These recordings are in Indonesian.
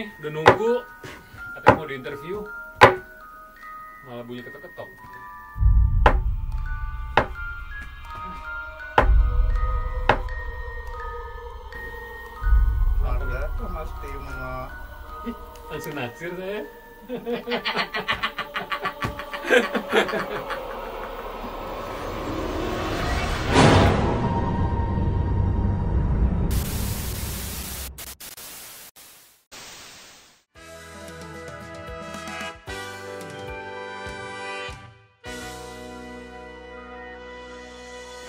nih, udah nunggu. Katanya mau diinterview. Malah bunyi ketok-ketok. Ada tuh Mas Timo. Langsung naksir saya.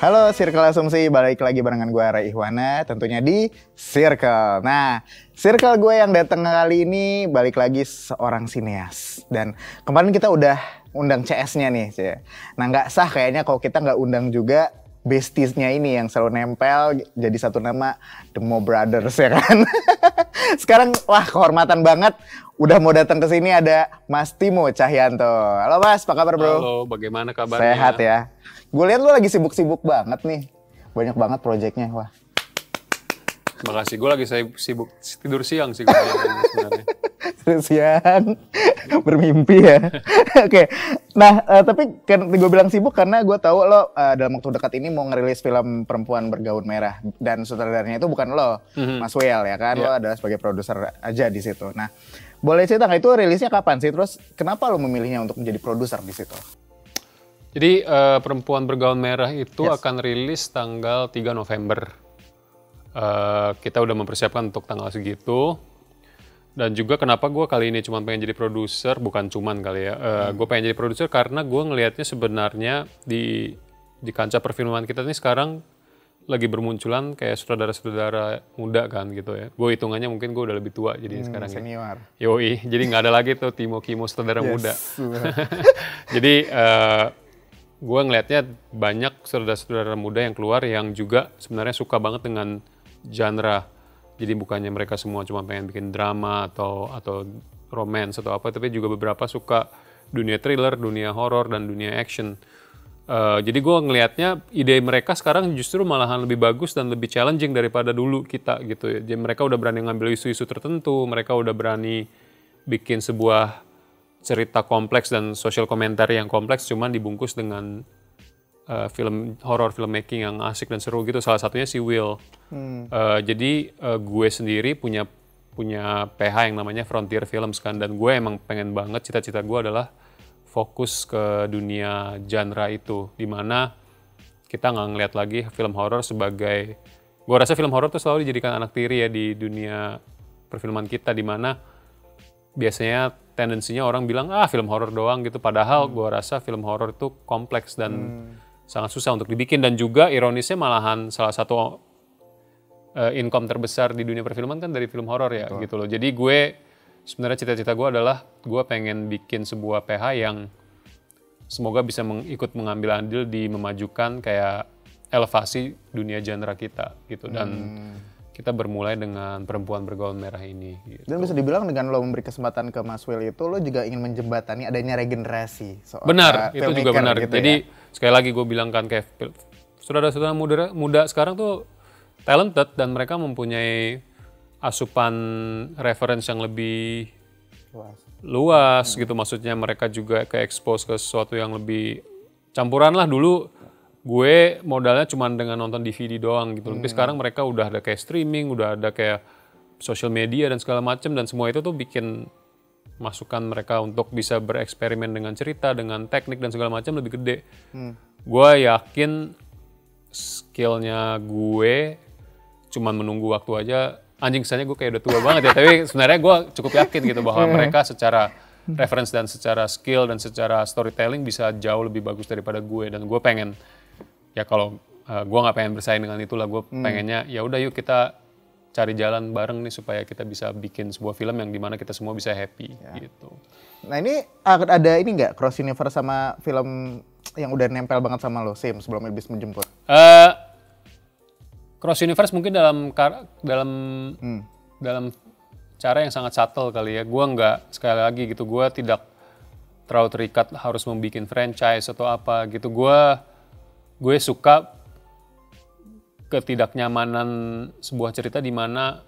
Halo Circle Asumsi, balik lagi barengan gue Ray Ihwana, tentunya di Circle. Nah, Circle gue yang datang kali ini balik lagi seorang sineas. Dan kemarin kita udah undang CS-nya nih, Cie. Nah nggak sah kayaknya kalau kita nggak undang juga bestiesnya ini yang selalu nempel jadi satu nama, The Mo Brothers ya kan. Sekarang wah kehormatan banget udah mau datang ke sini ada Mas Timo Cahyanto. Halo Mas, apa kabar bro? Halo, bagaimana kabarnya? Sehat ya. Gue lihat lu lagi sibuk-sibuk banget nih. Banyak banget proyeknya, wah. Makasih, gue lagi sibuk tidur siang sih sebenarnya. Tidur siang, bermimpi ya. Oke, nah tapi kan gue bilang sibuk karena gue tahu lo dalam waktu dekat ini mau ngerilis film Perempuan Bergaun Merah. Dan sutradaranya itu bukan lo, Mas Wel ya kan? Lo adalah sebagai produser aja di situ. Nah, boleh cerita nggak itu rilisnya kapan sih? Terus kenapa lo memilihnya untuk menjadi produser di situ? Jadi Perempuan Bergaun Merah itu akan rilis tanggal 3 November. Kita udah mempersiapkan untuk tanggal segitu. Dan juga kenapa gue kali ini cuma pengen jadi produser, bukan cuman kali ya. Gue pengen jadi produser karena gue ngelihatnya sebenarnya di kancah perfilman kita ini sekarang lagi bermunculan kayak sutradara-sutradara muda kan gitu ya. Gue hitungannya mungkin gue udah lebih tua jadi sekarang senior. Yoi, jadi nggak ada lagi tuh Timo Kimo sutradara muda. Jadi gue ngelihatnya banyak saudara-saudara muda yang keluar yang juga sebenarnya suka banget dengan genre. Jadi bukannya mereka semua cuma pengen bikin drama atau romance atau apa, tapi juga beberapa suka dunia thriller, dunia horor, dan dunia action. Jadi gue ngelihatnya ide mereka sekarang justru malahan lebih bagus dan lebih challenging daripada dulu kita gitu ya. Jadi mereka udah berani ngambil isu-isu tertentu, mereka udah berani bikin sebuah cerita kompleks dan social commentary yang kompleks cuman dibungkus dengan film horror filmmaking yang asik dan seru gitu. Salah satunya si Will. Jadi gue sendiri punya PH yang namanya Frontier Films kan, dan gue emang pengen banget, cita-cita gue adalah fokus ke dunia genre itu, dimana kita nggak ngeliat lagi film horror sebagai, gue rasa film horror tuh selalu dijadikan anak tiri ya di dunia perfilman kita, dimana biasanya tendensinya orang bilang film horor doang gitu, padahal gue rasa film horor itu kompleks dan sangat susah untuk dibikin. Dan juga ironisnya malahan salah satu income terbesar di dunia perfilman kan dari film horor ya. Gitu loh. Jadi gue sebenarnya cita-cita gue adalah gue pengen bikin sebuah PH yang semoga bisa ikut mengambil andil di memajukan kayak elevasi dunia genre kita gitu. Dan kita bermulai dengan Perempuan Bergaun Merah ini. Gitu. Dan bisa dibilang dengan lo memberi kesempatan ke Mas Will itu, lo juga ingin menjembatani adanya regenerasi. Benar, itu juga benar. Gitu jadi ya? sekali lagi gue bilang kan kayak saudara-saudara muda sekarang tuh talented dan mereka mempunyai asupan reference yang lebih luas gitu. Maksudnya mereka juga ke expose ke sesuatu yang lebih campuran lah. Dulu gue modalnya cuma dengan nonton DVD doang gitu. Tapi sekarang mereka udah ada kayak streaming, udah ada kayak social media dan segala macam, dan semua itu tuh bikin masukan mereka untuk bisa bereksperimen dengan cerita, dengan teknik dan segala macam lebih gede. Gue yakin skillnya gue cuman menunggu waktu aja. Anjing, kesannya gue kayak udah tua banget ya, tapi sebenarnya gue cukup yakin gitu bahwa mereka secara reference dan secara skill dan secara storytelling bisa jauh lebih bagus daripada gue. Dan gue pengen, ya kalau gue nggak pengen bersaing dengan itulah, gue pengennya ya udah yuk kita cari jalan bareng nih supaya kita bisa bikin sebuah film yang dimana kita semua bisa happy gitu. Nah ini ada ini nggak cross universe sama film yang udah nempel banget sama lo, Sim, Sebelum Iblis Menjemput? Cross universe mungkin dalam cara yang sangat subtle kali ya. Gue nggak, sekali lagi gitu, gue tidak terlalu terikat harus membuat franchise atau apa gitu. Gue suka ketidaknyamanan sebuah cerita di mana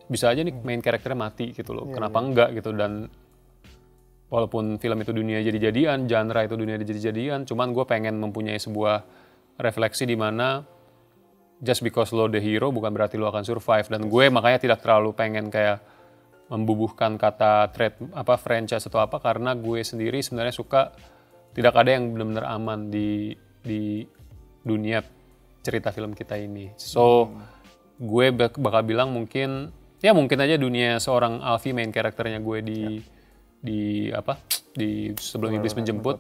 bisa aja nih main karakternya mati gitu loh. Kenapa enggak gitu. Dan walaupun film itu dunia jadi-jadian, genre itu dunia jadi-jadian, cuman gue pengen mempunyai sebuah refleksi di mana just because lo the hero bukan berarti lo akan survive. Dan gue makanya tidak terlalu pengen kayak membubuhkan kata franchise atau apa, karena gue sendiri sebenarnya suka tidak ada yang benar-benar aman di dunia cerita film kita ini. So gue bakal bilang mungkin aja dunia seorang Alfie main karakternya gue di Sebelum Iblis Menjemput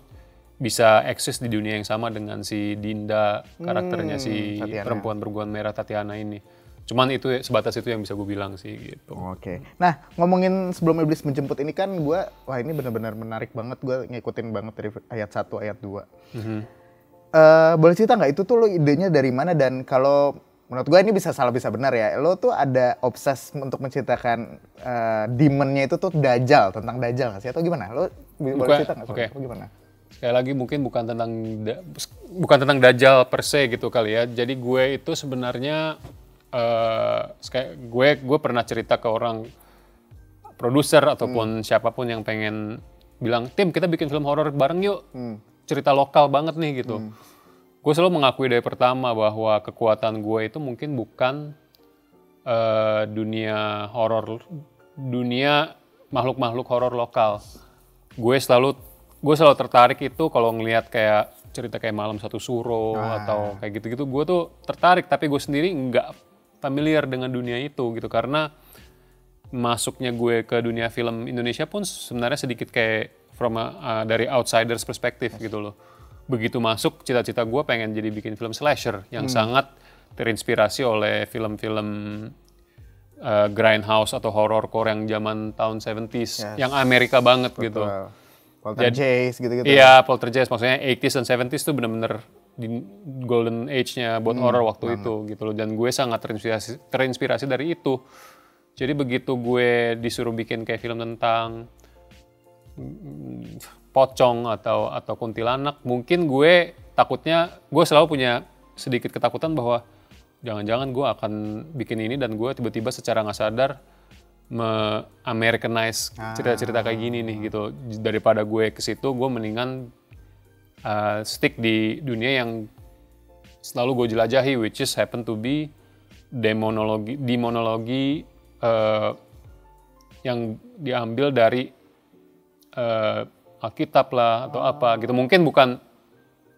bisa eksis di dunia yang sama dengan si Dinda, karakternya si Tatiana. perempuan berguan merah Tatiana ini. Cuman itu sebatas itu yang bisa gue bilang sih gitu. Oke. Nah, ngomongin Sebelum Iblis Menjemput ini kan ini benar-benar menarik banget, gue ngikutin banget dari ayat 1, ayat 2. Boleh cerita nggak itu tuh lo idenya dari mana, dan kalau menurut gue ini bisa salah bisa benar ya, lo tuh ada obses untuk menceritakan demonnya itu tuh Dajjal, tentang Dajjal nggak sih, atau gimana? Lo boleh cerita nggak? Oke. Gimana? Sekali lagi mungkin bukan tentang Dajjal per se gitu kali ya. Jadi gue itu sebenarnya gue pernah cerita ke orang produser ataupun siapapun yang pengen bilang, "Tim, kita bikin film horor bareng yuk." Cerita lokal banget nih gitu. Gue selalu mengakui dari pertama bahwa kekuatan gue itu mungkin bukan dunia makhluk-makhluk horor lokal. Gue selalu tertarik itu kalau ngelihat kayak cerita kayak Malam Satu Suro atau kayak gitu-gitu. Gue tuh tertarik, tapi gue sendiri nggak familiar dengan dunia itu gitu, karena masuknya gue ke dunia film Indonesia pun sebenarnya sedikit kayak dari outsiders perspektif gitu loh. Begitu masuk, cita-cita gue pengen jadi bikin film slasher yang sangat terinspirasi oleh film-film grindhouse atau horrorcore yang zaman tahun 70s, yang Amerika banget. Betul. Gitu. Poltergeist gitu-gitu. Iya, Poltergeist, maksudnya 80s dan 70s tuh bener-bener di golden age-nya buat horror waktu itu gitu loh. Dan gue sangat terinspirasi dari itu. Jadi begitu gue disuruh bikin kayak film tentang pocong atau kuntilanak, mungkin gue selalu punya sedikit ketakutan bahwa jangan-jangan gue akan bikin ini dan gue tiba-tiba secara nggak sadar me-Americanize cerita-cerita kayak gini nih gitu. Daripada gue ke situ, gue mendingan stick di dunia yang selalu gue jelajahi, which is happen to be demonologi yang diambil dari Alkitab lah atau apa gitu. Mungkin bukan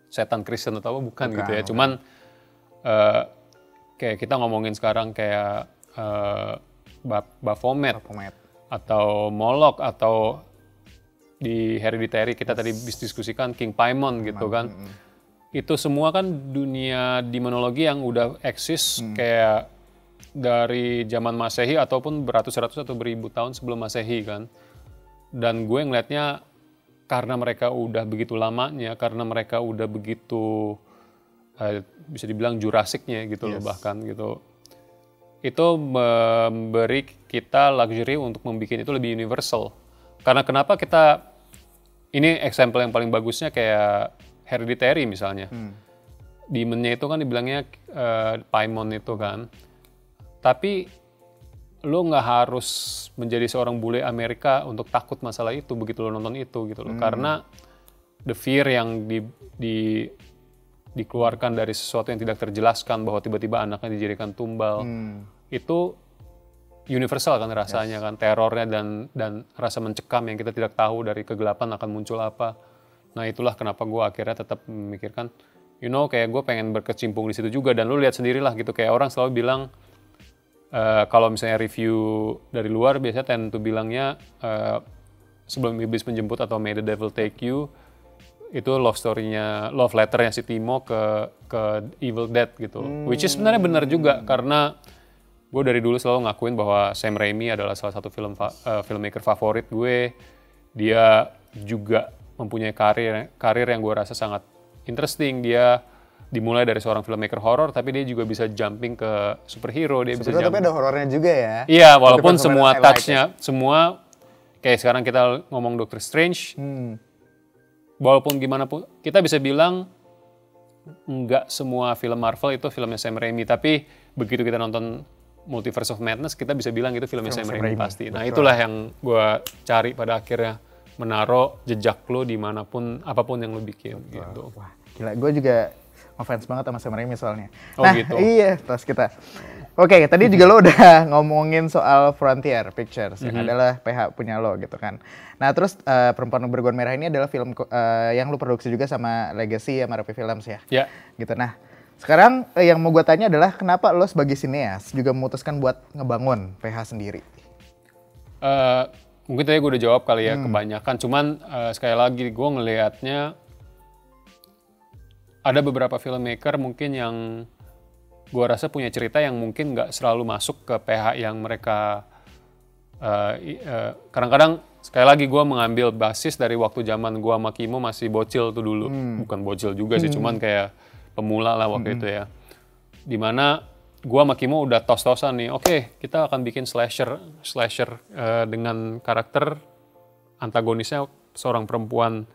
setan Kristen atau apa, bukan gitu ya. Cuman kayak kita ngomongin sekarang kayak Baphomet atau Moloch, atau di Hereditary kita tadi diskusikan King Paimon gitu kan. Itu semua kan dunia demonologi yang udah eksis kayak dari zaman Masehi ataupun beratus-ratus atau beribu tahun sebelum Masehi kan. Dan gue ngelihatnya karena mereka udah begitu lamanya, karena mereka udah begitu bisa dibilang Jurasiknya gitu loh bahkan gitu. Itu memberi kita luxury untuk membuat itu lebih universal. Karena kenapa ini example yang paling bagusnya kayak Hereditary misalnya. Demonnya itu kan dibilangnya Paimon itu kan. Tapi lo nggak harus menjadi seorang bule Amerika untuk takut masalah itu begitu lo nonton itu gitu loh. Karena the fear yang dikeluarkan dari sesuatu yang tidak terjelaskan, bahwa tiba-tiba anaknya dijadikan tumbal, itu universal kan rasanya kan, terornya dan rasa mencekam yang kita tidak tahu dari kegelapan akan muncul apa. Nah itulah kenapa gue akhirnya tetap memikirkan, kayak gue pengen berkecimpung di situ juga. Dan lu lihat sendirilah gitu, kayak orang selalu bilang kalau misalnya review dari luar biasanya tend to bilangnya Sebelum Iblis Menjemput atau May the Devil Take You itu love letternya si Timo ke Evil Dead gitu. Which is sebenarnya benar juga, karena gue dari dulu selalu ngakuin bahwa Sam Raimi adalah salah satu filmmaker favorit gue. Dia juga mempunyai karir yang gue rasa sangat interesting. Dia dimulai dari seorang filmmaker horror, tapi dia juga bisa jumping ke superhero. Dia bisa tapi ada horornya juga ya. Iya, walaupun semua touch-nya, semua kayak sekarang kita ngomong Doctor Strange, walaupun gimana pun kita bisa bilang nggak semua film Marvel itu filmnya Sam Raimi, tapi begitu kita nonton Multiverse of Madness, kita bisa bilang itu filmnya Sam Raimi pasti. Nah, betul. itulah yang gue cari pada akhirnya, menaruh jejak lo dimanapun, apapun yang lo bikin. Gitu. Wah, gila. Gue juga ngefans banget sama Sam Raimi soalnya. Oh, nah, gitu. Iya, terus kita. Oke, tadi juga lo udah ngomongin soal Frontier Pictures, yang adalah PH punya lo gitu kan. Nah, terus Perempuan Bergaun Merah ini adalah film yang lo produksi juga sama Legacy sama Rapi Films ya? Ya. Gitu. Nah, sekarang yang mau gue tanya adalah kenapa lo sebagai sineas juga memutuskan buat ngebangun PH sendiri? Mungkin tadi gue udah jawab kali ya, kebanyakan. Cuman sekali lagi gue ngelihatnya ada beberapa filmmaker mungkin yang gue rasa punya cerita yang mungkin nggak selalu masuk ke PH yang mereka kadang-kadang. Sekali lagi gue mengambil basis dari waktu zaman gue sama Kimo masih bocil tuh dulu. Bukan bocil juga sih, cuman kayak pemula lah waktu itu ya. Dimana gue sama Kimo udah tos-tosan nih, oke, kita akan bikin slasher dengan karakter antagonisnya seorang perempuan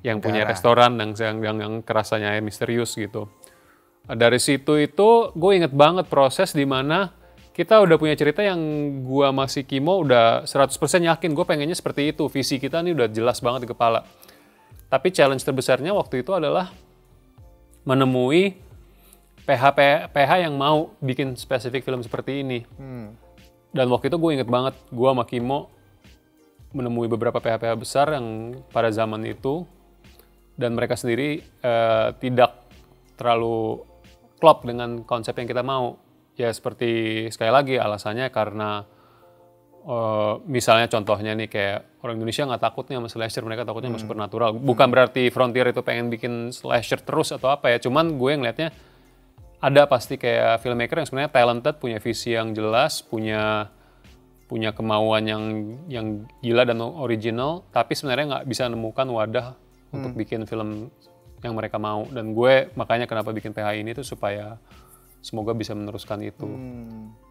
yang punya restoran yang kerasanya misterius gitu. Dari situ itu gue inget banget proses dimana kita udah punya cerita yang gue masih Kimo udah 100% yakin gue pengennya seperti itu. Visi kita nih udah jelas banget di kepala. Tapi challenge terbesarnya waktu itu adalah menemui PH yang mau bikin spesifik film seperti ini. Dan waktu itu gue inget banget, gue sama Kimo menemui beberapa PH besar yang pada zaman itu, dan mereka sendiri tidak terlalu klop dengan konsep yang kita mau. Ya seperti sekali lagi alasannya karena misalnya contohnya nih kayak orang Indonesia nggak takut nih sama slasher, mereka takutnya sama supernatural. Bukan berarti Frontier itu pengen bikin slasher terus atau apa ya, cuman gue ngeliatnya ada pasti kayak filmmaker yang sebenarnya talented, punya visi yang jelas, punya kemauan yang gila dan original, tapi sebenarnya nggak bisa nemukan wadah untuk bikin film yang mereka mau. Dan gue makanya kenapa bikin PH ini tuh supaya semoga bisa meneruskan itu.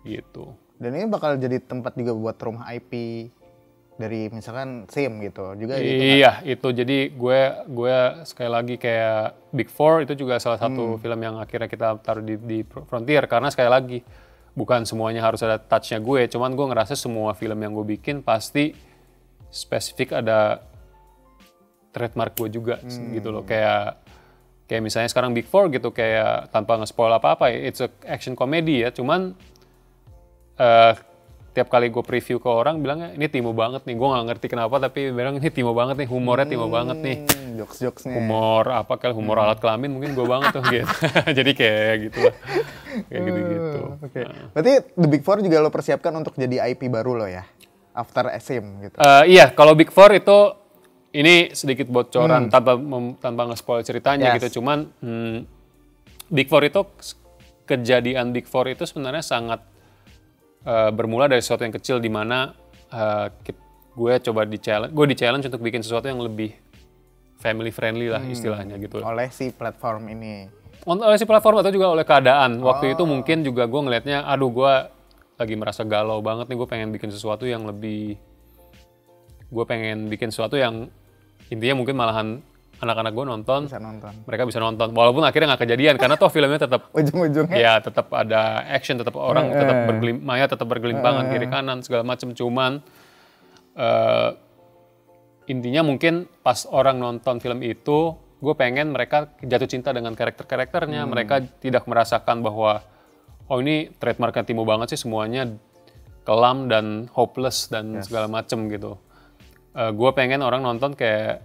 Gitu. Dan ini bakal jadi tempat juga buat rumah IP dari misalkan SIM gitu juga. Iya, itu jadi gue sekali lagi kayak Big Four itu juga salah satu film yang akhirnya kita taruh di Frontier, karena sekali lagi bukan semuanya harus ada touch-nya gue, cuman gue ngerasa semua film yang gue bikin pasti spesifik ada trademark gue juga gitu loh. Kayak misalnya sekarang Big Four gitu, kayak tanpa nge-spoil apa-apa, it's a action comedy ya, cuman tiap kali gue preview ke orang bilangnya ini Timo banget nih, gue nggak ngerti kenapa tapi bilang ini Timo banget nih, humornya Timo banget nih, jokes-jokesnya, humor apa kayak humor alat kelamin mungkin gue banget tuh gitu. Jadi kayak gitu lah, kayak gitu-gitu. Okay. Berarti The Big Four juga lo persiapkan untuk jadi IP baru lo ya, after SIM gitu? Iya, kalau Big Four itu ini sedikit bocoran tanpa nge-spoil ceritanya gitu, cuman Big Four itu, kejadian Big Four itu sebenarnya sangat bermula dari sesuatu yang kecil, di mana gue di challenge untuk bikin sesuatu yang lebih family friendly lah istilahnya gitu. Oleh si platform ini. Oleh si platform atau juga oleh keadaan. Waktu itu mungkin juga gue ngelihatnya, aduh gue lagi merasa galau banget nih, gue pengen bikin sesuatu yang lebih, gue pengen bikin sesuatu yang intinya mungkin malahan anak-anak gue nonton, mereka bisa nonton, walaupun akhirnya nggak kejadian karena toh filmnya tetap ujung-ujungnya ya tetap ada action, tetap orang tetap bergelimpangan kiri kanan segala macam, cuman intinya mungkin pas orang nonton film itu, gue pengen mereka jatuh cinta dengan karakternya, mereka tidak merasakan bahwa oh ini trademarknya Timo banget sih, semuanya kelam dan hopeless dan segala macam gitu. Gue pengen orang nonton kayak,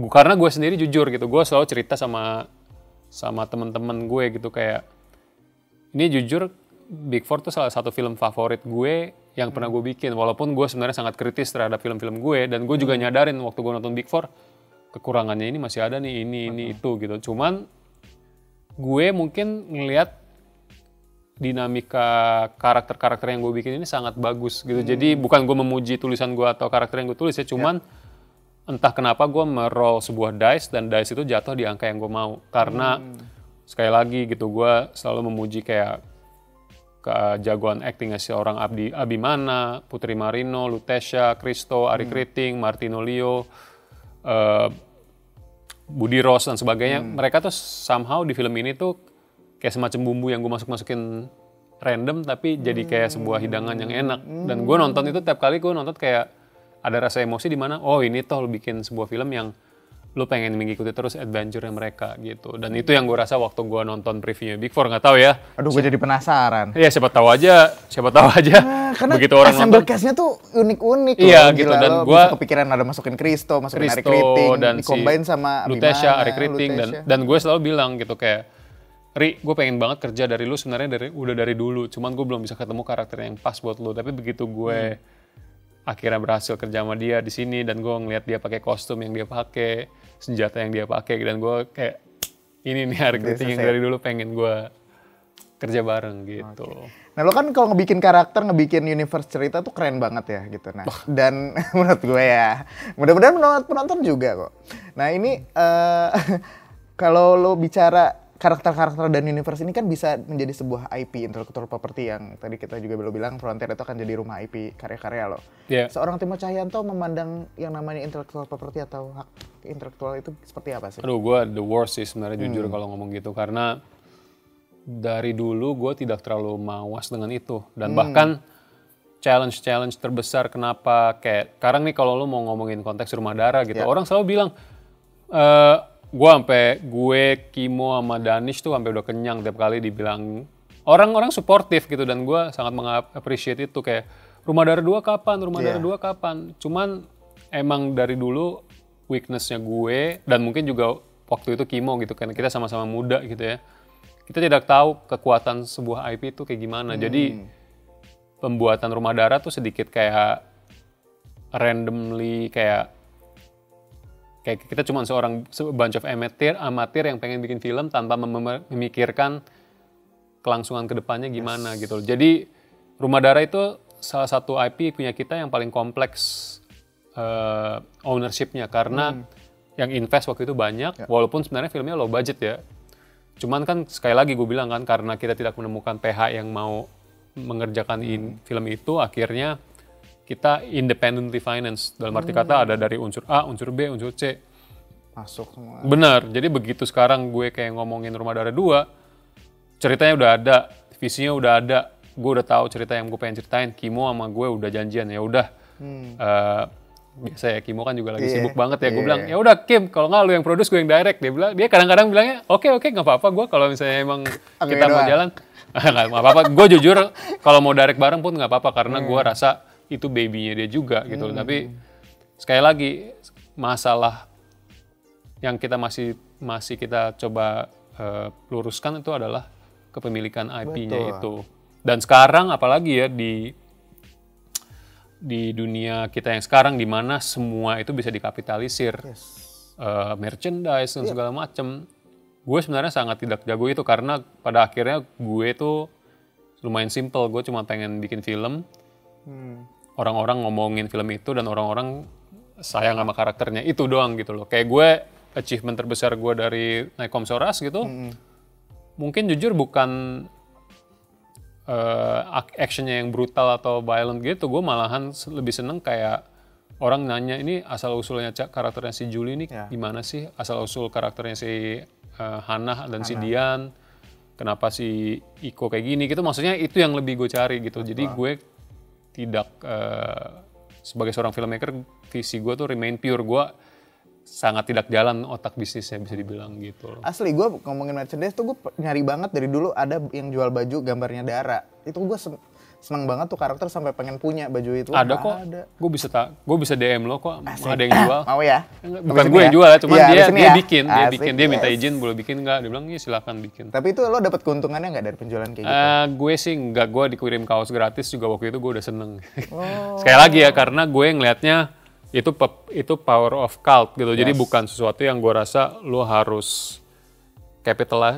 karena gue sendiri jujur gitu, gue selalu cerita sama teman-teman gue gitu, kayak ini jujur Big Four tuh salah satu film favorit gue yang pernah gue bikin, walaupun gue sebenarnya sangat kritis terhadap film-film gue, dan gue juga nyadarin waktu gue nonton Big Four kekurangannya ini masih ada nih, ini itu gitu. Cuman gue mungkin ngelihat dinamika karakter yang gue bikin ini sangat bagus gitu. Jadi bukan gue memuji tulisan gue atau karakter yang gue tulis ya, cuman entah kenapa gue meroll sebuah dice dan dice itu jatuh di angka yang gue mau. Karena sekali lagi gitu, gue selalu memuji kayak kejagoan actingnya seorang Abimana, Putri Marino, Lutecia, Christo, Ari Kriting, Martino Leo, Budi Ross dan sebagainya. Mereka tuh somehow di film ini tuh kayak semacam bumbu yang gue masukin random tapi jadi kayak sebuah hidangan yang enak. Dan gue nonton itu tiap kali gue nonton kayak ada rasa emosi di mana oh ini toh lu bikin sebuah film yang lu pengen mengikuti terus adventure-nya mereka gitu. Dan itu yang gue rasa waktu gue nonton previewnya Big Four, nggak tahu ya. Aduh, gue jadi penasaran. Iya, siapa tahu aja. Karena begitu orang assemble nonton. cast-nya tuh unik-unik Iya loh. gitu, Gila, dan lo gue bisa kepikiran ada masukin Christo, masukin Arik Riting, dan dikombain sama Lutesha, Abimana, Arik Riting, Lutesha. dan gue selalu bilang gitu kayak, Ri, gue pengen banget kerja dari lu sebenarnya udah dari dulu, cuman gue belum bisa ketemu karakter yang pas buat lu. Tapi begitu gue akhirnya berhasil kerja sama dia di sini dan gue ngeliat dia pakai kostum yang dia pakai, senjata yang dia pakai, dan gue kayak ini nih Arik Riting yang dari dulu pengen gue kerja bareng gitu. Nah lo kan kalau ngebikin karakter, ngebikin universe cerita tuh keren banget ya gitu. Nah dan menurut gue ya, mudah-mudahan penonton juga kok. Nah ini kalau lo bicara karakter-karakter dan universe ini kan bisa menjadi sebuah IP, intellectual property, yang tadi kita juga belum bilang Frontier itu akan jadi rumah IP karya-karya lo. Yeah. Seorang Timo Cahyanto memandang yang namanya intellectual property atau hak intelektual itu seperti apa sih? Aduh, gue the worst sih sebenarnya jujur kalau ngomong gitu, karena dari dulu gue tidak terlalu mawas dengan itu. Dan bahkan challenge terbesar kenapa kayak sekarang nih kalau lo mau ngomongin konteks Rumah Dara gitu, orang selalu bilang gue Kimo sama Danish tuh sampai udah kenyang tiap kali dibilang orang-orang suportif gitu, dan gue sangat mengappreciate itu kayak Rumah Dara 2 kapan, Rumah Dara 2 kapan. Cuman emang dari dulu weakness-nya gue dan mungkin juga waktu itu Kimo gitu kan, kita sama-sama muda gitu ya. Kita tidak tahu kekuatan sebuah IP itu kayak gimana. Jadi pembuatan Rumah Dara tuh sedikit kayak randomly kayak kita cuma bunch of amatir yang pengen bikin film tanpa memikirkan kelangsungan kedepannya gimana gitu. Jadi Rumah Dara itu salah satu IP punya kita yang paling kompleks ownership-nya, karena yang invest waktu itu banyak, walaupun sebenarnya filmnya low budget ya. Cuman kan sekali lagi gue bilang kan, karena kita tidak menemukan PH yang mau mengerjakan film itu, akhirnya kita independently finance. Dalam arti kata ada dari unsur A, unsur B, unsur C. Masuk semua. Benar, jadi begitu sekarang gue kayak ngomongin Rumah Dara 2, ceritanya udah ada, visinya udah ada, gue udah tahu cerita yang gue pengen ceritain. Kimo sama gue udah janjian, ya udah. Biasa ya, Kimo kan juga lagi sibuk banget ya. Gue bilang, ya udah Kim, kalau nggak lu yang produce, gue yang direct. Dia kadang-kadang bilangnya, oke nggak apa-apa, gue kalau misalnya emang kita mau jalan, nggak apa-apa. Gue jujur kalau mau direct bareng pun nggak apa-apa, karena gue rasa itu baby-nya dia juga gitu. Tapi sekali lagi masalah yang kita masih kita coba luruskan itu adalah kepemilikan IP-nya itu. Dan sekarang apalagi ya di dunia kita yang sekarang, di mana semua itu bisa dikapitalisir, merchandise dan segala macam. Gue sebenarnya sangat tidak jago itu, karena pada akhirnya gue tuh lumayan simple. Gue cuma pengen bikin film, orang-orang ngomongin film itu dan orang-orang sayang sama karakternya, itu doang gitu loh. Kayak gue, achievement terbesar gue dari naik Komsoras gitu, mungkin jujur bukan actionnya yang brutal atau violent gitu. Gue malahan lebih seneng kayak orang nanya, ini asal usulnya karakternya si Julie ini gimana sih, asal usul karakternya si Hannah dan si Dian, kenapa si Iko kayak gini gitu. Maksudnya itu yang lebih gue cari gitu. Jadi gue tidak sebagai seorang filmmaker, visi gue tuh remain pure. Gue sangat tidak jalan otak bisnisnya, bisa dibilang gitu. Asli, gue ngomongin merchandise tuh gue nyari banget dari dulu ada yang jual baju gambarnya Dara. Itu gue seneng banget tuh karakter, sampai pengen punya baju itu. Ada kok, gue bisa DM lo kok, ada yang jual. Mau ya? Bukan gue yang jual ya, cuman dia bikin, dia minta yes. izin boleh bikin nggak? Dia bilang iya silakan bikin. Tapi itu lo dapat keuntungannya nggak dari penjualan kayak gitu? Gue sih nggak, gue dikirim kaos gratis juga waktu itu, gue udah seneng. Sekali lagi ya, karena gue ngelihatnya itu power of cult gitu. Jadi bukan sesuatu yang gue rasa lo harus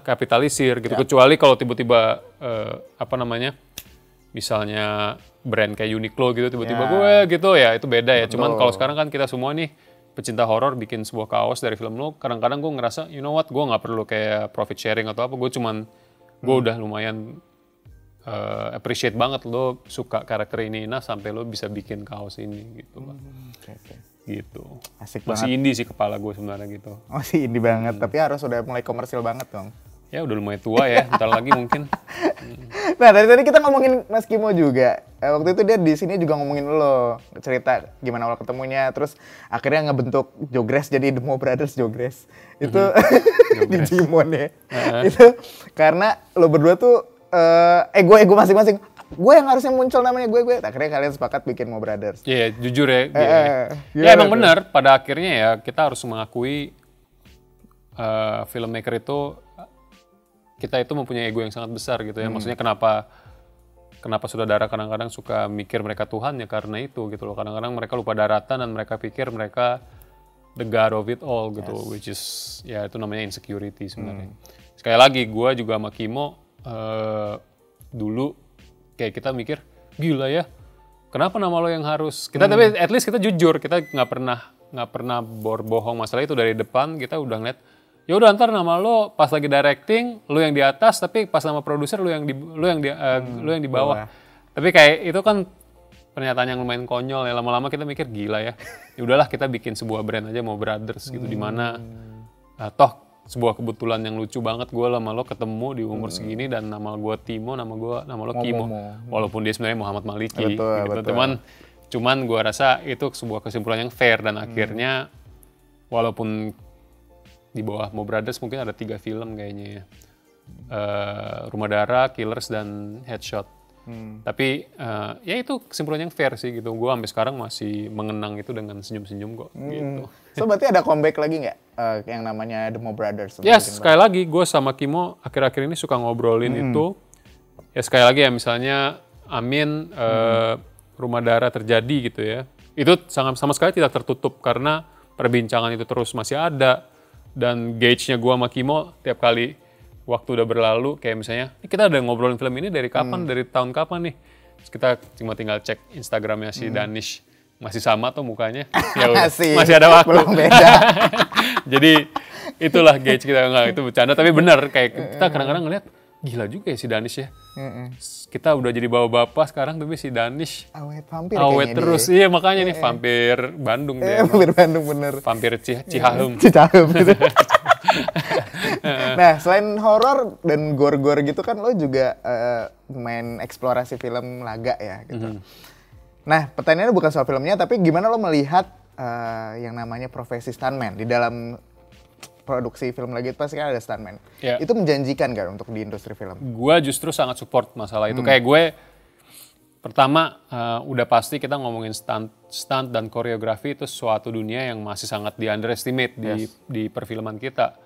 kapitalisir gitu. Kecuali kalau tiba-tiba misalnya brand kayak Uniqlo gitu tiba-tiba gue gitu ya, itu beda ya. Cuman kalau sekarang kan kita semua nih pecinta horor bikin sebuah kaos dari film lo, kadang-kadang gue ngerasa you know what, gue nggak perlu kayak profit sharing atau apa. Gue udah lumayan appreciate banget lo suka karakter ini, nah sampai lo bisa bikin kaos ini gitu lah. Gitu. Asik masih banget. indie sih kepala gue sebenarnya gitu. Masih indie banget, tapi harus udah mulai komersil banget dong. ya udah lumayan tua ya, bentar lagi mungkin. Nah dari tadi kita ngomongin Mas Kimo juga. Waktu itu dia di sini juga ngomongin lo, cerita gimana awal ketemunya, terus akhirnya ngebentuk Jogres jadi The Mo Brothers Jogres. Itu di Jimon ya. Itu karena lo berdua tuh ego masing-masing. Gue yang harusnya muncul namanya gue. Akhirnya kalian sepakat bikin Mo Brothers. Iya, jujur ya. Ya emang benar. Pada akhirnya ya kita harus mengakui filmmaker itu kita itu mempunyai ego yang sangat besar gitu ya. Maksudnya kenapa saudara kadang-kadang suka mikir mereka Tuhan ya karena itu gitu loh. Kadang-kadang mereka lupa daratan dan mereka pikir mereka the God of it all gitu, which is ya itu namanya insecurity sebenarnya. Sekali lagi gue juga sama Kimo dulu kayak kita mikir gila ya, kenapa nama lo yang harus kita tapi at least kita jujur, kita nggak pernah berbohong masalah itu dari depan. Kita udah ngeliat ya udah ntar nama lo pas lagi directing lo yang di atas, tapi pas nama produser lo yang di bawah. Tapi kayak itu kan pernyataan yang lumayan konyol ya. Lama-lama kita mikir gila ya. Ya udahlah kita bikin sebuah brand aja Mo Brothers gitu, di mana toh sebuah kebetulan yang lucu banget gue sama lo ketemu di umur segini dan nama gue Timo, nama lo Kimo. Walaupun dia sebenarnya Muhammad Maliki gitu. Cuman gue rasa itu sebuah kesimpulan yang fair dan akhirnya walaupun di bawah Mo Brothers mungkin ada 3 film kayaknya ya. Rumah Darah, Killers, dan Headshot. Tapi ya itu kesimpulan yang fair sih gitu. Gue sampai sekarang masih mengenang itu dengan senyum-senyum kok gitu. So berarti ada comeback lagi nggak yang namanya The Mo Brothers? Yes, sekali lagi gue sama Kimo akhir-akhir ini suka ngobrolin itu. Ya sekali lagi ya misalnya Amin Rumah Darah terjadi gitu ya. Itu sama sekali tidak tertutup karena perbincangan itu terus masih ada. Dan gauge-nya gue sama Kimo tiap kali waktu udah berlalu, kayak misalnya kita udah ngobrolin film ini dari kapan, dari tahun kapan nih. Terus kita cuma tinggal cek Instagramnya si Danish, masih sama tuh mukanya. Ya udah, masih ada waktu. Belum beda. Jadi itulah gauge kita, nggak itu bercanda, tapi benar kayak kita kadang-kadang ngeliat gila juga ya si Danish ya. Kita udah jadi bapak-bapak sekarang, tapi si Danish awet terus. Iya makanya nih vampir Bandung dia. Vampir Bandung bener. Vampir Cicahem. Cicahem gitu. Nah selain horor dan gore-gore gitu kan lo juga main eksplorasi film laga ya gitu. Nah pertanyaannya bukan soal filmnya, tapi gimana lo melihat yang namanya profesi stuntman di dalam produksi film lagi itu pasti kan ada stuntman. Yeah. Itu menjanjikan gak untuk di industri film? Gue justru sangat support masalah itu. Kayak gue, pertama udah pasti kita ngomongin stunt dan koreografi itu suatu dunia yang masih sangat di underestimate di perfilman kita.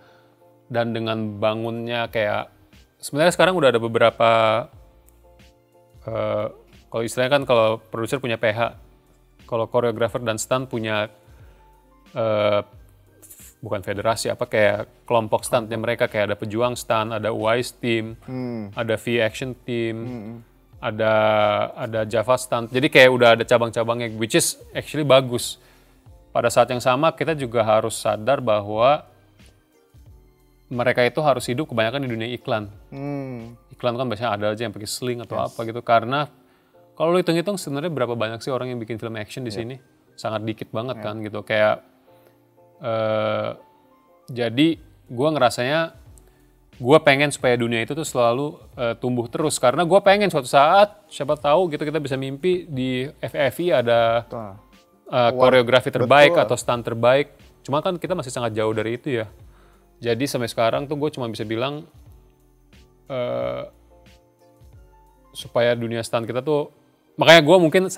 Dan dengan bangunnya kayak, sebenarnya sekarang udah ada beberapa, kalau istilahnya kan kalau produser punya PH, kalau koreografer dan stunt punya bukan federasi apa kayak kelompok stuntnya mereka, kayak ada pejuang stunt, ada Wise team, ada V action team, ada Java stunt. Jadi kayak udah ada cabang-cabangnya, which is actually bagus. Pada saat yang sama kita juga harus sadar bahwa mereka itu harus hidup kebanyakan di dunia iklan. Iklan kan biasanya ada aja yang pakai sling atau apa gitu. Karena kalau lo hitung-hitung sebenarnya berapa banyak sih orang yang bikin film action di sini? Sangat dikit banget kan gitu. Kayak jadi gue ngerasanya gue pengen supaya dunia itu tuh selalu tumbuh terus, karena gue pengen suatu saat siapa tahu gitu kita bisa mimpi di FFI ada koreografi terbaik atau stunt terbaik. Cuma kan kita masih sangat jauh dari itu ya. Jadi sampai sekarang tuh gue cuma bisa bilang supaya dunia stunt kita tuh, makanya gue mungkin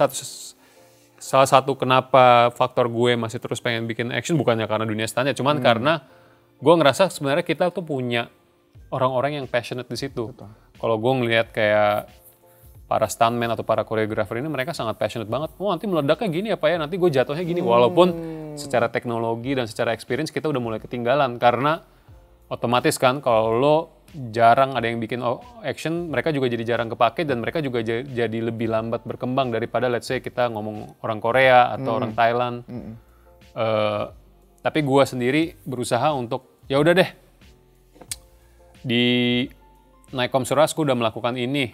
salah satu kenapa faktor gue masih terus pengen bikin action bukannya karena dunia stuntnya, cuman karena gue ngerasa sebenarnya kita tuh punya orang-orang yang passionate di situ. Kalau gue ngelihat kayak para stuntman atau para koreografer ini, mereka sangat passionate banget. Oh nanti meledaknya gini apa ya, nanti gue jatuhnya gini. Walaupun secara teknologi dan secara experience kita udah mulai ketinggalan, karena otomatis kan kalau lo jarang ada yang bikin action, mereka juga jadi jarang kepake dan mereka juga jadi lebih lambat berkembang daripada let's say kita ngomong orang Korea atau orang Thailand. Tapi gue sendiri berusaha untuk ya udah deh, di Naikom Suras gue udah melakukan ini.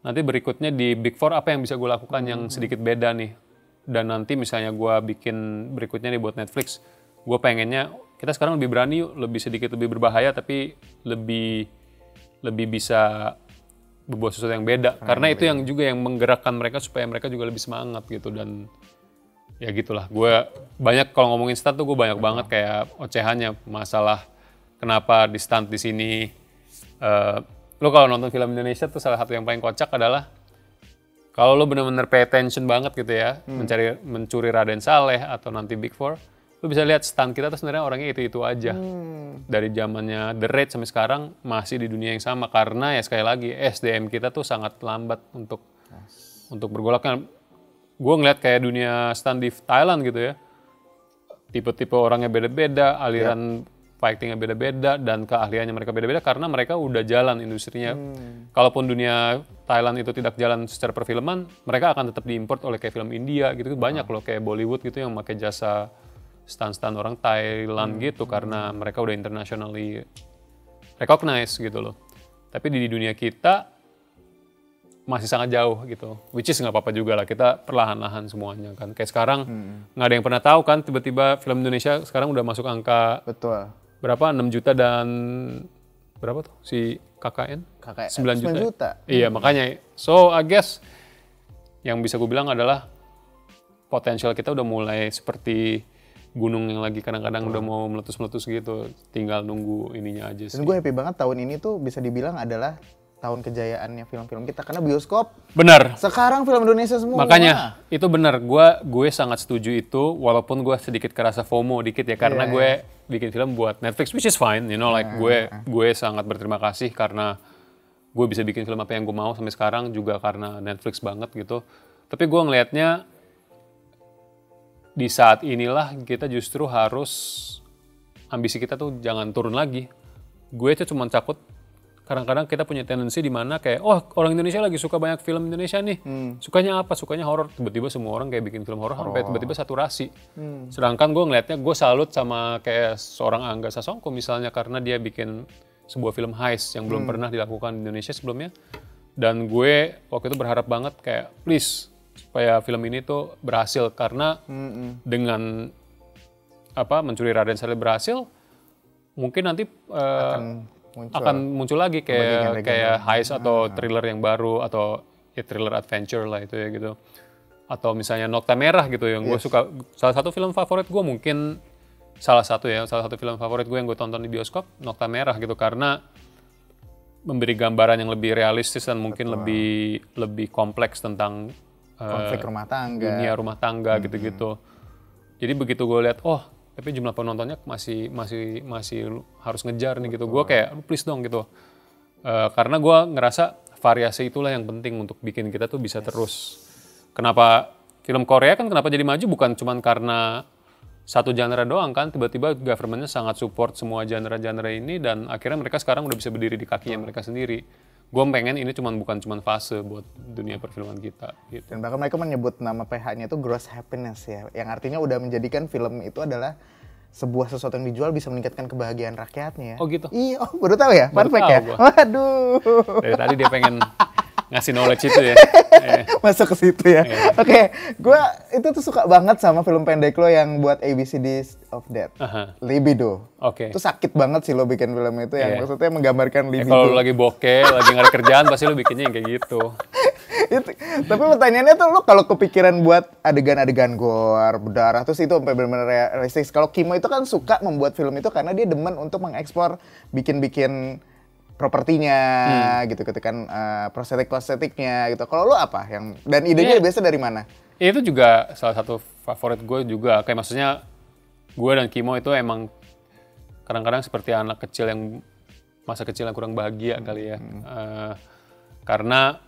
Nanti berikutnya di Big Four apa yang bisa gue lakukan yang sedikit beda nih. Dan nanti misalnya gue bikin berikutnya nih buat Netflix, gue pengennya kita sekarang lebih berani, sedikit lebih berbahaya, tapi lebih bisa berbuat sesuatu yang beda. Karena itu yang juga yang menggerakkan mereka supaya mereka juga lebih semangat gitu. Dan ya gitulah, gue banyak kalau ngomongin stunt tuh gue banyak banget kayak ocehannya masalah kenapa di stunt di sini. Lo kalau nonton film Indonesia tuh salah satu yang paling kocak adalah kalau lo bener-bener pay attention banget gitu ya, mencuri Raden Saleh atau nanti Big Four, lo bisa lihat stunt kita tuh sebenarnya orangnya itu aja. Dari zamannya The Raid sampai sekarang masih di dunia yang sama karena ya sekali lagi SDM kita tuh sangat lambat untuk bergolaknya. Gue ngeliat kayak dunia stunt di Thailand gitu ya, tipe-tipe orangnya beda-beda, aliran fightingnya beda-beda, dan keahliannya mereka beda-beda karena mereka udah jalan industrinya. Kalaupun dunia Thailand itu tidak jalan secara perfilman, mereka akan tetap diimport oleh kayak film India gitu. Banyak loh kayak Bollywood gitu yang pakai jasa stunt-stunt orang Thailand gitu karena mereka udah internationally recognized gitu loh. Tapi di dunia kita masih sangat jauh gitu. Which is nggak apa-apa juga lah, kita perlahan-lahan semuanya kan. Kayak sekarang nggak ada yang pernah tahu kan tiba-tiba film Indonesia sekarang udah masuk angka berapa? 6 juta dan berapa tuh si KKN? 9 juta. Iya, makanya. So, I guess yang bisa gue bilang adalah potensial kita udah mulai seperti gunung yang lagi kadang-kadang udah mau meletus-meletus gitu. Tinggal nunggu ininya aja sih. Dan gue happy banget tahun ini tuh bisa dibilang adalah tahun kejayaannya film-film kita karena bioskop. Benar. Sekarang film Indonesia semua. Makanya itu benar. Gue sangat setuju itu walaupun gue sedikit kerasa FOMO dikit ya karena gue bikin film buat Netflix, which is fine, you know, like gue sangat berterima kasih karena gue bisa bikin film apa yang gue mau sampai sekarang juga karena Netflix banget gitu. Tapi gue ngelihatnya di saat inilah kita justru harus ambisi kita tuh jangan turun lagi. Gue tuh cuma takut kadang-kadang kita punya tendensi di mana kayak orang Indonesia lagi suka banyak film Indonesia nih. Sukanya apa? Sukanya horor. Tiba-tiba semua orang kayak bikin film horor sampai tiba-tiba saturasi. Sedangkan gue ngelihatnya gue salut sama kayak seorang Angga Sasongko misalnya karena dia bikin sebuah film heist yang belum pernah dilakukan di Indonesia sebelumnya. Dan gue waktu itu berharap banget kayak please supaya film ini tuh berhasil karena dengan mencuri Raden Saleh berhasil mungkin nanti akan muncul lagi kayak heist atau thriller yang baru atau ya thriller adventure lah itu ya gitu. Atau misalnya Nokta Merah gitu yang gue suka. Salah satu film favorit gue mungkin salah satu film favorit gue yang gue tonton di bioskop Nokta Merah gitu karena memberi gambaran yang lebih realistis dan mungkin lebih kompleks tentang konflik rumah tangga, dunia rumah tangga gitu-gitu. Jadi begitu gue lihat tapi jumlah penontonnya masih harus ngejar nih gitu. Gue kayak please dong gitu. Karena gue ngerasa variasi itulah yang penting untuk bikin kita tuh bisa terus. Kenapa film Korea kan kenapa jadi maju bukan cuma karena satu genre doang kan. Tiba-tiba government-nya sangat support semua genre-genre ini dan akhirnya mereka sekarang udah bisa berdiri di kakinya mereka sendiri. Gue pengen ini bukan cuma fase buat dunia perfilman kita. Gitu. Dan bahkan mereka menyebut nama PH-nya itu gross happiness ya, yang artinya udah menjadikan film itu adalah sebuah sesuatu yang dijual bisa meningkatkan kebahagiaan rakyatnya. Oh gitu? Iya, baru tahu ya? Fun fact ya? Gua. Waduh. Dari tadi dia pengen ngasih knowledge itu ya. Masuk ke situ ya. Oke, gue itu tuh suka banget sama film pendek lo yang buat ABCDs of Death. Libido. Oke. Itu sakit banget sih lo bikin film itu yang maksudnya menggambarkan libido. Kalau lo lagi bokeh, lagi nggak ada kerjaan pasti lo bikinnya yang kayak gitu. Tapi pertanyaannya tuh lo kalau kepikiran buat adegan-adegan gore, berdarah terus itu sampai benar-benar realistis. Kalau Kimo itu kan suka membuat film itu karena dia demen untuk mengekspor bikin propertinya gitu kan prostetiknya gitu. Kalau lo apa yang dan idenya biasa dari mana? Itu juga salah satu favorit gue juga kayak maksudnya gue dan Kimo itu emang kadang-kadang seperti anak kecil yang masa kecil yang kurang bahagia kali ya. Karena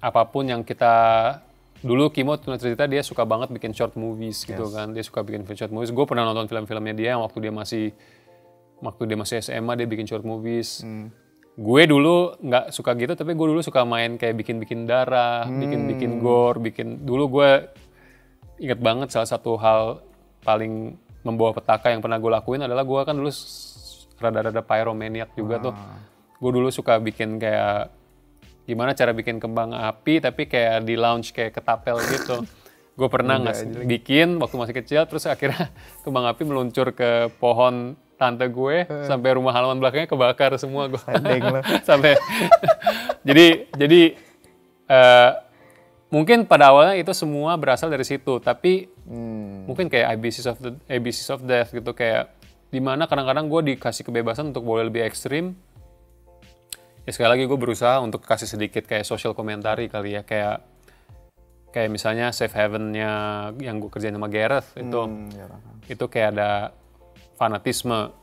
apapun yang kita dulu Kimo cerita dia suka banget bikin short movies gitu kan. Dia suka bikin short movies. Gue pernah nonton film-filmnya dia waktu dia masih SMA dia bikin short movies. Gue dulu nggak suka gitu, tapi gue dulu suka main kayak bikin darah, bikin gore, dulu gue inget banget salah satu hal paling membawa petaka yang pernah gue lakuin adalah gue kan dulu rada-rada pyromaniac juga tuh. Gue dulu suka bikin kayak gimana cara bikin kembang api tapi kayak di launch kayak ketapel gitu. Gue pernah bikin waktu masih kecil, terus akhirnya kembang api meluncur ke pohon tante gue, sampai rumah halaman belakangnya kebakar semua gue. Sampai jadi mungkin pada awalnya itu semua berasal dari situ, tapi mungkin kayak ABCs of Death gitu, kayak dimana kadang-kadang gue dikasih kebebasan untuk boleh lebih ekstrim. Ya sekali lagi gue berusaha untuk kasih sedikit kayak social commentary kali ya, kayak misalnya Safe Haven-nya yang gue kerjain sama Gareth itu kayak ada fanatisme,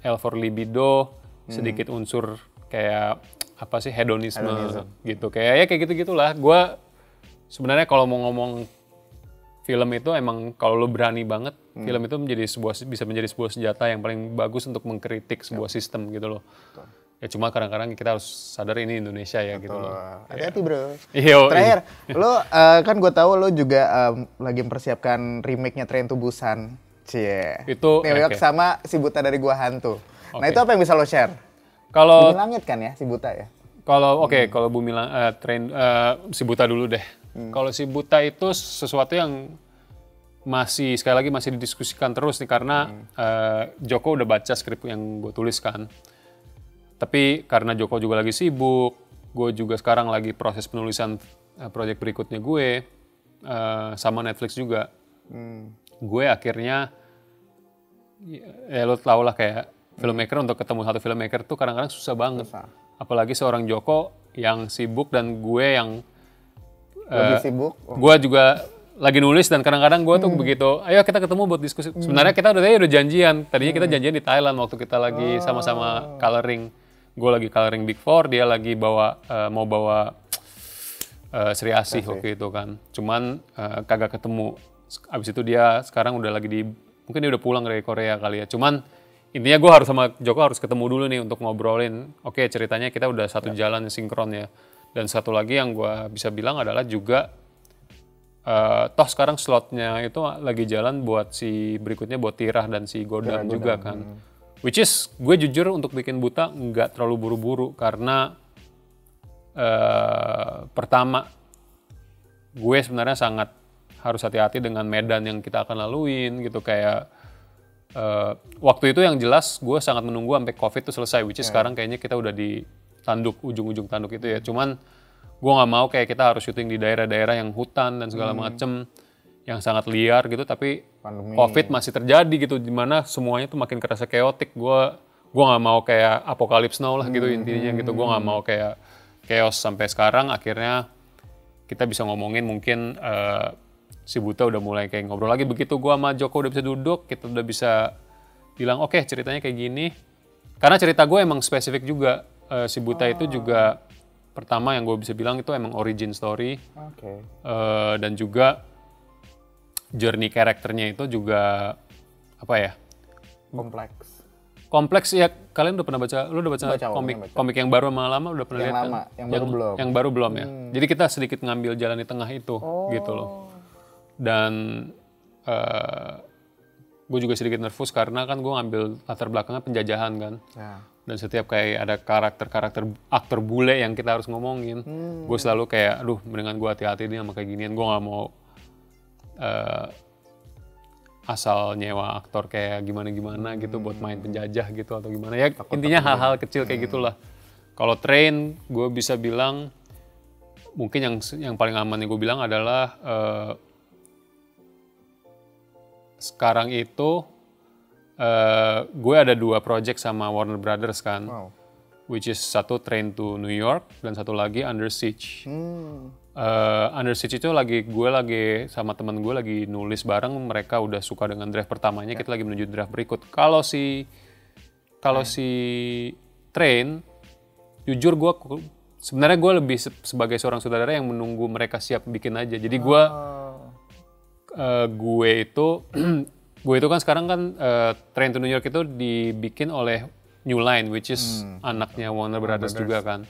L for libido, sedikit unsur kayak apa sih hedonisme gitu, kayak gitu-gitulah. Gue sebenarnya kalau mau ngomong film itu emang kalau lo berani banget, film itu bisa menjadi sebuah senjata yang paling bagus untuk mengkritik sebuah sistem gitu loh. Ya cuma kadang-kadang kita harus sadar ini Indonesia ya. Betul. Gitu loh. Hati-hati bro. Iyo. Terakhir, lo kan gue tahu lo juga lagi mempersiapkan remake-nya Train to Busan. Cie. Itu New York sama Si Buta dari Gua Hantu. Nah itu apa yang bisa lo share? Kalau Bumi Langit kan ya, Si Buta ya? Kalau kalau Bumi Langit, Si Buta dulu deh. Kalau Si Buta itu sesuatu yang sekali lagi masih didiskusikan terus nih, karena Joko udah baca skrip yang gue tuliskan. Tapi karena Joko juga lagi sibuk, gue juga sekarang lagi proses penulisan proyek berikutnya gue, sama Netflix juga. Gue akhirnya, ya lo tau lah kayak filmmaker, untuk ketemu satu filmmaker tuh kadang-kadang susah banget. Apalagi seorang Joko yang sibuk dan gue yang lebih sibuk. Gue juga lagi nulis, dan kadang-kadang gue tuh begitu, ayo kita ketemu buat diskusi. Sebenarnya kita udah janjian. Tadinya kita janjian di Thailand waktu kita lagi sama-sama coloring. Gue lagi coloring Big Four, dia lagi mau bawa Sri Asih waktu itu kan. Cuman kagak ketemu. Abis itu dia sekarang udah lagi mungkin dia udah pulang dari Korea kali ya. Cuman intinya gue harus sama Joko harus ketemu dulu nih untuk ngobrolin. Oke, ceritanya kita udah satu jalan sinkron ya. Dan satu lagi yang gue bisa bilang adalah juga toh sekarang slotnya itu lagi jalan buat si berikutnya, buat Tirah dan si Godam juga kan. Which is gue jujur untuk bikin Buta nggak terlalu buru-buru, karena pertama gue sebenarnya sangat harus hati-hati dengan medan yang kita akan laluin gitu, kayak waktu itu yang jelas gue sangat menunggu sampai COVID itu selesai, which is sekarang kayaknya kita udah di ujung-ujung tanduk itu ya. Cuman gue nggak mau kayak kita harus syuting di daerah-daerah yang hutan dan segala macem, yang sangat liar gitu, tapi COVID masih terjadi gitu, dimana semuanya tuh makin kerasa chaotic. Gue nggak mau kayak apocalypse now lah gitu intinya gitu. Gue nggak mau kayak chaos. Sampai sekarang akhirnya kita bisa ngomongin mungkin Si Buta udah mulai kayak ngobrol lagi. Begitu gue sama Joko udah bisa duduk, kita udah bisa bilang oke, ceritanya kayak gini. Karena cerita gue emang spesifik juga. Si Buta itu juga pertama yang gue bisa bilang itu emang origin story. Dan juga journey karakternya itu juga apa ya? Kompleks ya. Kalian udah pernah baca? Lu udah baca komik yang baru sama lama? Udah pernah lihat kan? Yang baru belum ya. Jadi kita sedikit ngambil jalan di tengah itu gitu loh. Dan gue juga sedikit nervous karena kan gue ngambil latar belakangnya penjajahan kan. Dan setiap kayak ada karakter aktor bule yang kita harus ngomongin, gue selalu kayak aduh mendingan gue hati-hati nih sama kayak ginian. Gue nggak mau asal nyewa aktor kayak gimana-gimana gitu buat main penjajah gitu atau gimana ya. Intinya hal-hal kecil kayak gitulah. Kalau Train, gue bisa bilang mungkin yang paling aman yang gue bilang adalah sekarang itu gue ada 2 project sama Warner Brothers kan, which is satu Train to New York dan satu lagi Under Siege. Under Siege itu gue lagi sama temen gue lagi nulis bareng, mereka udah suka dengan draft pertamanya, kita lagi menuju draft berikut. Kalau si Train, jujur gue sebenarnya gue lebih sebagai seorang saudara yang menunggu mereka siap bikin aja. Jadi gue itu kan sekarang kan Train to New York itu dibikin oleh New Line, which is anaknya Warner Brothers juga kan.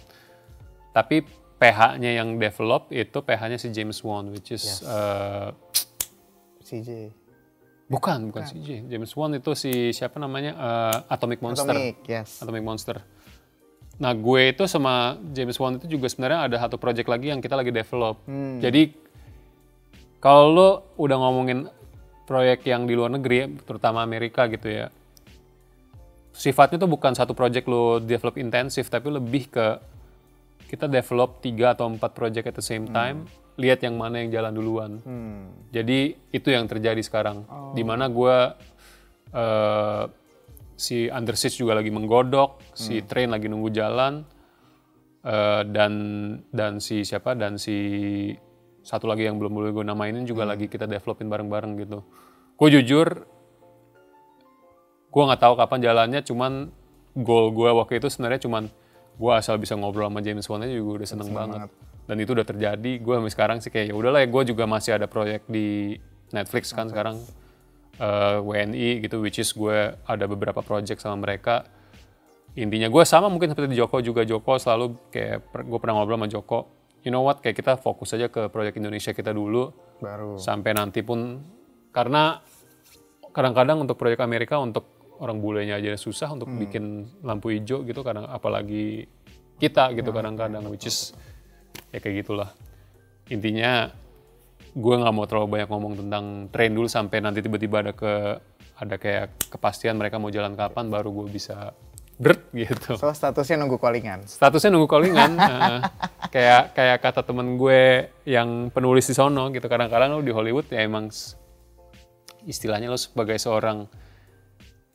Tapi PH-nya yang develop itu PH-nya si James Wan, which is CJ. Bukan CJ. James Wan itu si siapa namanya? Atomic Monster. Atomic Monster. Nah, gue itu sama James Wan itu juga sebenarnya ada satu project lagi yang kita lagi develop. Jadi Kalau lo udah ngomongin proyek yang di luar negeri, terutama Amerika gitu ya, sifatnya tuh bukan satu project lo develop intensif, tapi lebih ke kita develop 3 atau 4 project at the same time, lihat yang mana yang jalan duluan. Jadi itu yang terjadi sekarang, dimana gue si Under Siege juga lagi menggodok, si Train lagi nunggu jalan, dan si satu lagi yang belum boleh gue namainin juga lagi kita developin bareng-bareng gitu. Gue jujur, gue nggak tahu kapan jalannya, cuman goal gue waktu itu sebenarnya cuman gue asal bisa ngobrol sama James Wan aja juga udah seneng banget. Dan itu udah terjadi. Gue sampai sekarang sih kayak ya udahlah ya, gue juga masih ada proyek di Netflix kan sekarang, WNI gitu, which is gue ada beberapa project sama mereka. Intinya gue sama mungkin seperti Joko juga, Joko selalu kayak gue pernah ngobrol sama Joko, you know what, kayak kita fokus aja ke proyek Indonesia kita dulu, baru sampai nanti pun, karena kadang-kadang untuk proyek Amerika untuk orang bulenya aja susah untuk bikin lampu hijau gitu, kadang apalagi kita gitu kadang-kadang, which is ya kayak gitulah. Intinya gue nggak mau terlalu banyak ngomong tentang Train dulu sampai nanti tiba-tiba ada kayak kepastian mereka mau jalan kapan, baru gue bisa gitu. So statusnya nunggu callingan. Statusnya nunggu callingan. Kayak kata temen gue yang penulis di sono gitu, kadang-kadang lo di Hollywood ya emang istilahnya lo sebagai seorang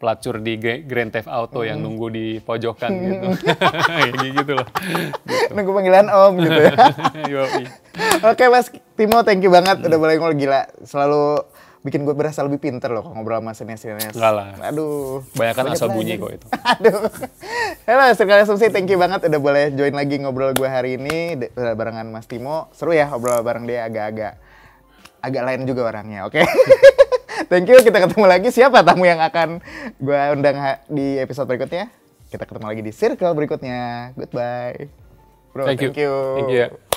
pelacur di Grand Theft Auto yang nunggu di pojokan gitu. Kayak gitu loh. Gitu. Nunggu panggilan Om gitu ya. Oke Mas Timo, thank you banget udah boleh ngobrol, gila. Selalu bikin gue berasa lebih pinter loh kalau ngobrol sama sinias-sinias. Enggak lah. Aduh. Banyak kan asal bunyi kok itu. Aduh. Halo Circle Asumsi, thank you banget udah boleh join lagi ngobrol gue hari ini barengan Mas Timo. Seru ya ngobrol bareng dia, agak lain juga orangnya, oke? Thank you, kita ketemu lagi. Siapa tamu yang akan gue undang di episode berikutnya? Kita ketemu lagi di Circle berikutnya. Goodbye. Bro, thank you. Thank you.